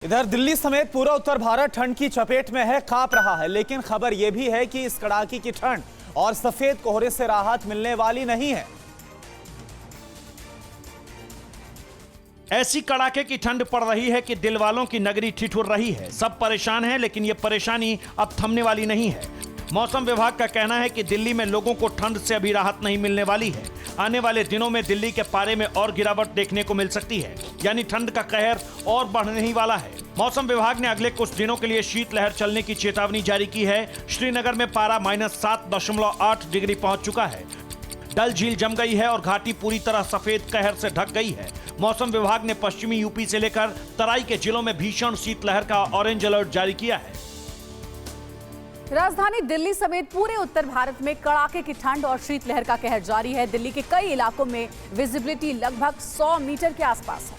इधर दिल्ली समेत पूरा उत्तर भारत ठंड की चपेट में है, कांप रहा है। लेकिन खबर यह भी है कि इस कड़ाके की ठंड और सफेद कोहरे से राहत मिलने वाली नहीं है। ऐसी कड़ाके की ठंड पड़ रही है कि दिल वालों की नगरी ठिठुर रही है। सब परेशान हैं, लेकिन ये परेशानी अब थमने वाली नहीं है। मौसम विभाग का कहना है कि दिल्ली में लोगों को ठंड से अभी राहत नहीं मिलने वाली है। आने वाले दिनों में दिल्ली के पारे में और गिरावट देखने को मिल सकती है, यानी ठंड का कहर और बढ़ने ही वाला है। मौसम विभाग ने अगले कुछ दिनों के लिए शीतलहर चलने की चेतावनी जारी की है। श्रीनगर में पारा -7.8 डिग्री पहुंच चुका है। डल झील जम गई है और घाटी पूरी तरह सफेद कहर से ढक गई है। मौसम विभाग ने पश्चिमी यूपी से लेकर तराई के जिलों में भीषण शीतलहर का ऑरेंज अलर्ट जारी किया है। राजधानी दिल्ली समेत पूरे उत्तर भारत में कड़ाके की ठंड और शीतलहर का कहर जारी है। दिल्ली के कई इलाकों में विजिबिलिटी लगभग 100 मीटर के आसपास है।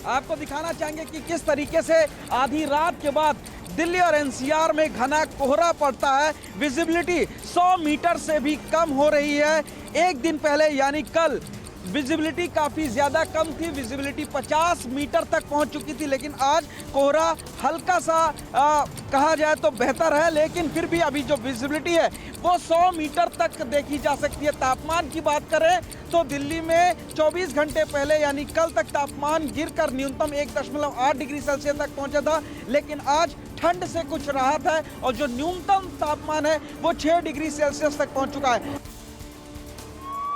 आपको दिखाना चाहेंगे कि किस तरीके से आधी रात के बाद दिल्ली और एनसीआर में घना कोहरा पड़ता है। विजिबिलिटी 100 मीटर से भी कम हो रही है। एक दिन पहले यानी कल विजिबिलिटी काफ़ी ज़्यादा कम थी, विजिबिलिटी 50 मीटर तक पहुंच चुकी थी, लेकिन आज कोहरा हल्का सा कहा जाए तो बेहतर है, लेकिन फिर भी अभी जो विजिबिलिटी है वो 100 मीटर तक देखी जा सकती है। तापमान की बात करें तो दिल्ली में 24 घंटे पहले यानी कल तक तापमान गिरकर न्यूनतम 1.8 डिग्री सेल्सियस तक पहुंचा था, लेकिन आज ठंड से कुछ राहत है और जो न्यूनतम तापमान है वो 6 डिग्री सेल्सियस तक पहुंच चुका है।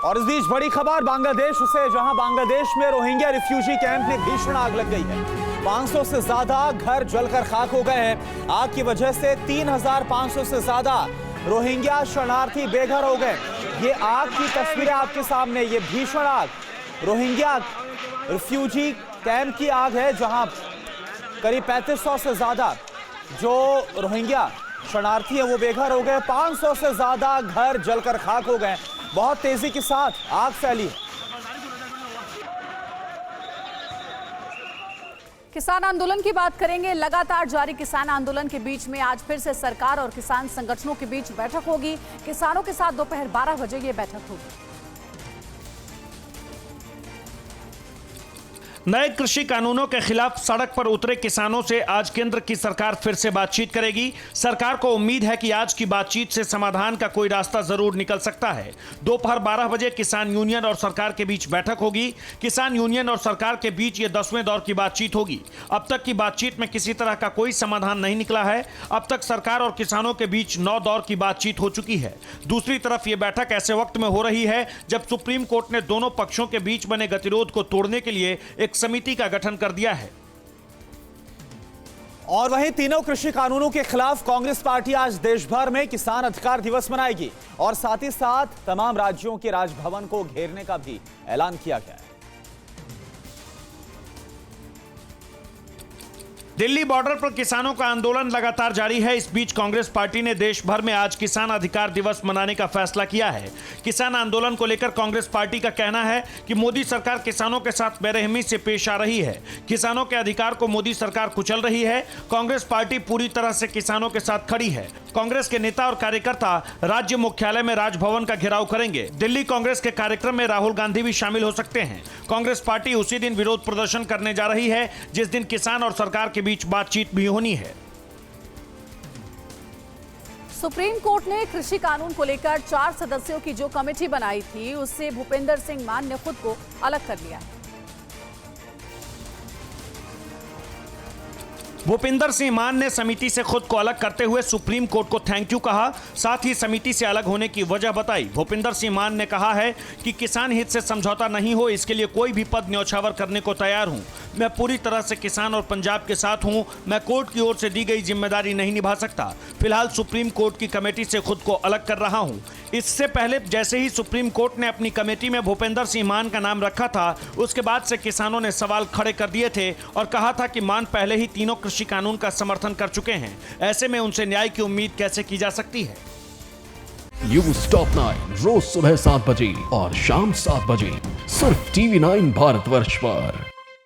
और इस बीच बड़ी खबर बांग्लादेश से, जहां बांग्लादेश में रोहिंग्या रिफ्यूजी कैंप में भीषण आग लग गई है। 500 से ज्यादा घर जलकर खाक हो गए हैं। आग की वजह से 3500 से ज्यादा रोहिंग्या शरणार्थी बेघर हो गए। ये आग की तस्वीरें आपके सामने, ये भीषण आग रोहिंग्या रिफ्यूजी कैंप की आग है, जहां करीब 3500 से ज्यादा जो रोहिंग्या शरणार्थी हैं वो बेघर हो गए। 500 से ज्यादा घर जलकर खाक हो गए। बहुत तेजी के साथ आग फैली है। किसान आंदोलन की बात करेंगे। लगातार जारी किसान आंदोलन के बीच में आज फिर से सरकार और किसान संगठनों के बीच बैठक होगी। किसानों के साथ दोपहर 12 बजे ये बैठक होगी। नए कृषि कानूनों के खिलाफ सड़क पर उतरे किसानों से आज केंद्र की सरकार फिर से बातचीत करेगी। सरकार को उम्मीद है कि आज की बातचीत से समाधान का कोई रास्ता जरूर निकल सकता है। दोपहर 12 बजे किसान यूनियन और सरकार के बीच बैठक होगी। किसान यूनियन और सरकार के बीच ये 10वें दौर की बातचीत होगी। अब तक की बातचीत में किसी तरह का कोई समाधान नहीं निकला है। अब तक सरकार और किसानों के बीच 9 दौर की बातचीत हो चुकी है। दूसरी तरफ ये बैठक ऐसे वक्त में हो रही है जब सुप्रीम कोर्ट ने दोनों पक्षों के बीच बने गतिरोध को तोड़ने के लिए एक समिति का गठन कर दिया है। और वहीं तीनों कृषि कानूनों के खिलाफ कांग्रेस पार्टी आज देश भर में किसान अधिकार दिवस मनाएगी और साथ ही साथ तमाम राज्यों के राजभवन को घेरने का भी ऐलान किया गया है। दिल्ली बॉर्डर पर किसानों का आंदोलन लगातार जारी है। इस बीच कांग्रेस पार्टी ने देश भर में आज किसान अधिकार दिवस मनाने का फैसला किया है। किसान आंदोलन को लेकर कांग्रेस पार्टी का कहना है कि मोदी सरकार किसानों के साथ बेरहमी से पेश आ रही है। किसानों के अधिकार को मोदी सरकार कुचल रही है। कांग्रेस पार्टी पूरी तरह से किसानों के साथ खड़ी है। कांग्रेस के नेता और कार्यकर्ता राज्य मुख्यालय में राजभवन का घेराव करेंगे। दिल्ली कांग्रेस के कार्यक्रम में राहुल गांधी भी शामिल हो सकते हैं। कांग्रेस पार्टी उसी दिन विरोध प्रदर्शन करने जा रही है जिस दिन किसान और सरकार के बीच बातचीत भी होनी है। सुप्रीम कोर्ट ने कृषि कानून को लेकर 4 सदस्यों की जो कमेटी बनाई थी, उससे भूपेंद्र सिंह मान ने खुद को अलग कर लिया है। भूपेंद्र सिंह मान ने समिति से खुद को अलग करते हुए सुप्रीम कोर्ट को थैंक यू कहा। साथ ही समिति से अलग होने की वजह बताई। भूपेंद्र सिंह मान ने कहा है कि किसान हित से समझौता नहीं हो, इसके लिए कोई भी पद न्यौछावर करने को तैयार हूं। मैं पूरी तरह से किसान और पंजाब के साथ हूं। मैं कोर्ट की ओर से दी गई जिम्मेदारी नहीं निभा सकता। फिलहाल सुप्रीम कोर्ट की कमेटी से खुद को अलग कर रहा हूं। इससे पहले जैसे ही सुप्रीम कोर्ट ने अपनी कमेटी में भूपेंद्र सिंह मान का नाम रखा था, उसके बाद से किसानों ने सवाल खड़े कर दिए थे और कहा था कि मान पहले ही तीनों कृषि कानून का समर्थन कर चुके हैं। ऐसे में उनसे न्याय की उम्मीद कैसे की जा सकती है। न्यूज़ टॉप 9 रोज सुबह 7 बजे और शाम 7 बजे सिर्फ TV9 भारतवर्ष पर।